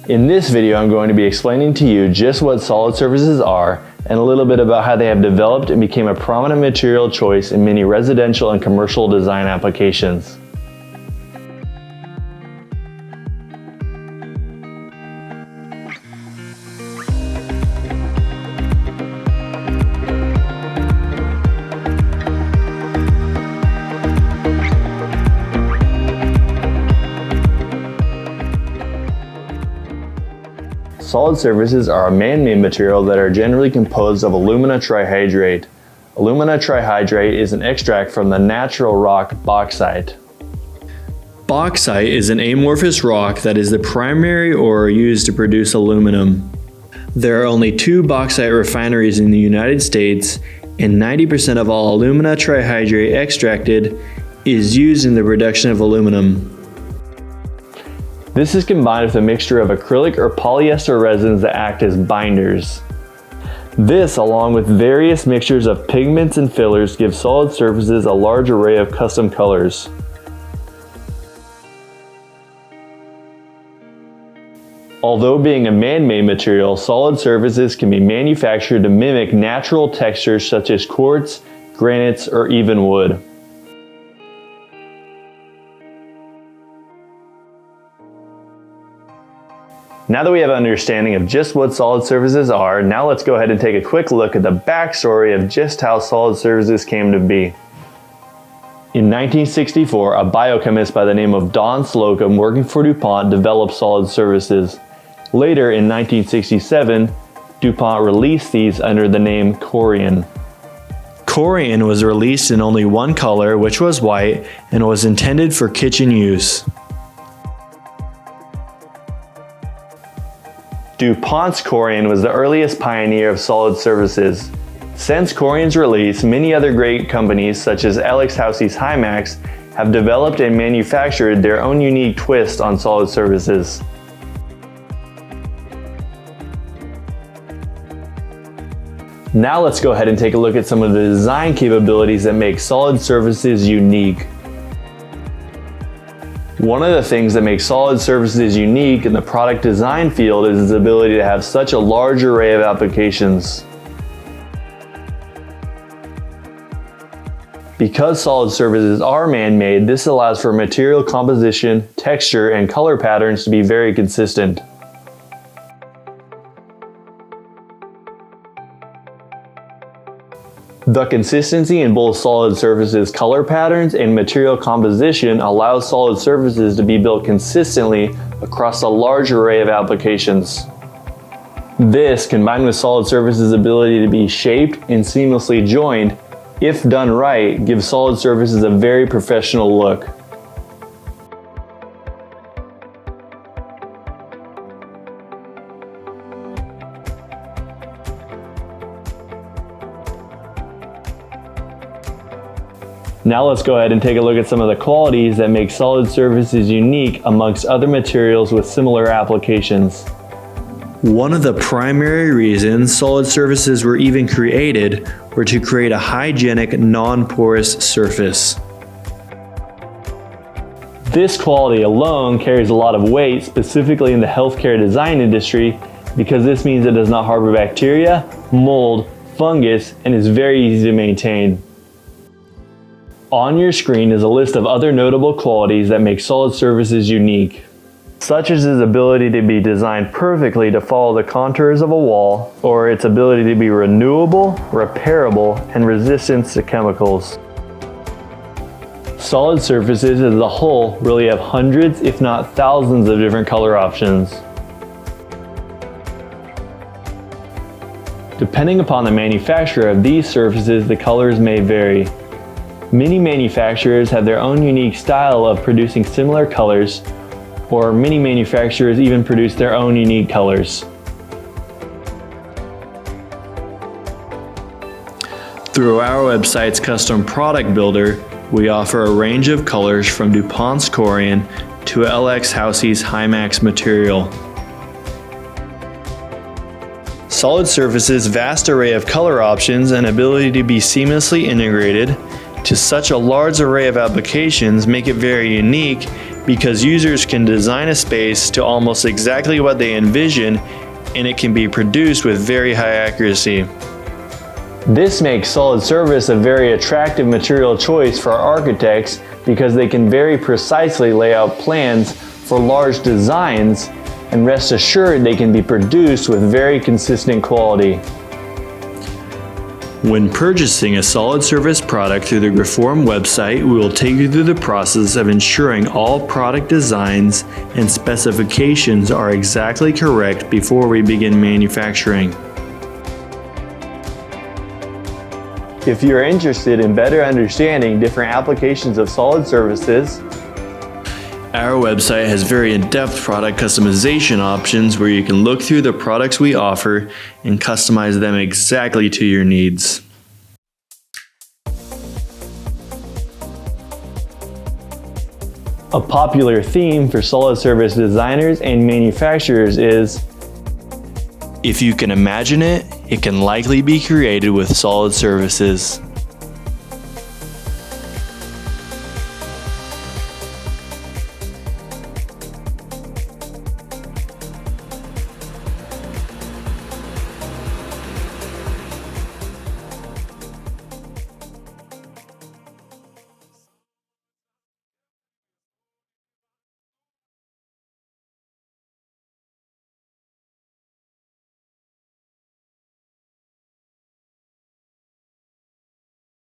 In this video, I'm going to be explaining to you just what solid surfaces are and a little bit about how they have developed and became a prominent material choice in many residential and commercial design applications. Solid surfaces are a man-made material that are generally composed of alumina trihydrate. Alumina trihydrate is an extract from the natural rock bauxite. Bauxite is an amorphous rock that is the primary ore used to produce aluminum. There are only 2 bauxite refineries in the United States, and 90% of all alumina trihydrate extracted is used in the production of aluminum. This is combined with a mixture of acrylic or polyester resins that act as binders. This, along with various mixtures of pigments and fillers, gives solid surfaces a large array of custom colors. Although being a man-made material, solid surfaces can be manufactured to mimic natural textures such as quartz, granites, or even wood. Now that we have an understanding of just what solid surfaces are, now let's go ahead and take a quick look at the backstory of just how solid surfaces came to be. In 1964, a biochemist by the name of Don Slocum working for DuPont developed solid surfaces. Later in 1967, DuPont released these under the name Corian. Corian was released in only one color, which was white, and was intended for kitchen use. DuPont's Corian was the earliest pioneer of solid surfaces. Since Corian's release, many other great companies such as Alex House's Hymax have developed and manufactured their own unique twist on solid surfaces. Now let's go ahead and take a look at some of the design capabilities that make solid surfaces unique. One of the things that makes solid surfaces unique in the product design field is its ability to have such a large array of applications. Because solid surfaces are man-made, this allows for material composition, texture, and color patterns to be very consistent. The consistency in both solid surfaces color patterns and material composition allows solid surfaces to be built consistently across a large array of applications. This, combined with solid surfaces' ability to be shaped and seamlessly joined, if done right, gives solid surfaces a very professional look. Now let's go ahead and take a look at some of the qualities that make solid surfaces unique amongst other materials with similar applications. One of the primary reasons solid surfaces were even created were to create a hygienic, non-porous surface. This quality alone carries a lot of weight, specifically in the healthcare design industry, because this means it does not harbor bacteria, mold, fungus, and is very easy to maintain. On your screen is a list of other notable qualities that make solid surfaces unique, such as its ability to be designed perfectly to follow the contours of a wall, or its ability to be renewable, repairable, and resistant to chemicals. Solid surfaces as a whole really have hundreds, if not thousands, of different color options. Depending upon the manufacturer of these surfaces, the colors may vary. Many manufacturers have their own unique style of producing similar colors, or many manufacturers even produce their own unique colors. Through our website's custom product builder, we offer a range of colors from DuPont's Corian to LX House's Hymax material. Solid surfaces' vast array of color options and ability to be seamlessly integrated to such a large array of applications make it very unique because users can design a space to almost exactly what they envision, and it can be produced with very high accuracy. This makes solid surface a very attractive material choice for architects because they can very precisely lay out plans for large designs, and rest assured they can be produced with very consistent quality. When purchasing a solid surface product through the Grifform website, we will take you through the process of ensuring all product designs and specifications are exactly correct before we begin manufacturing. If you are interested in better understanding different applications of solid surfaces, our website has very in-depth product customization options where you can look through the products we offer and customize them exactly to your needs. A popular theme for solid surface designers and manufacturers is, if you can imagine it, it can likely be created with solid surfaces.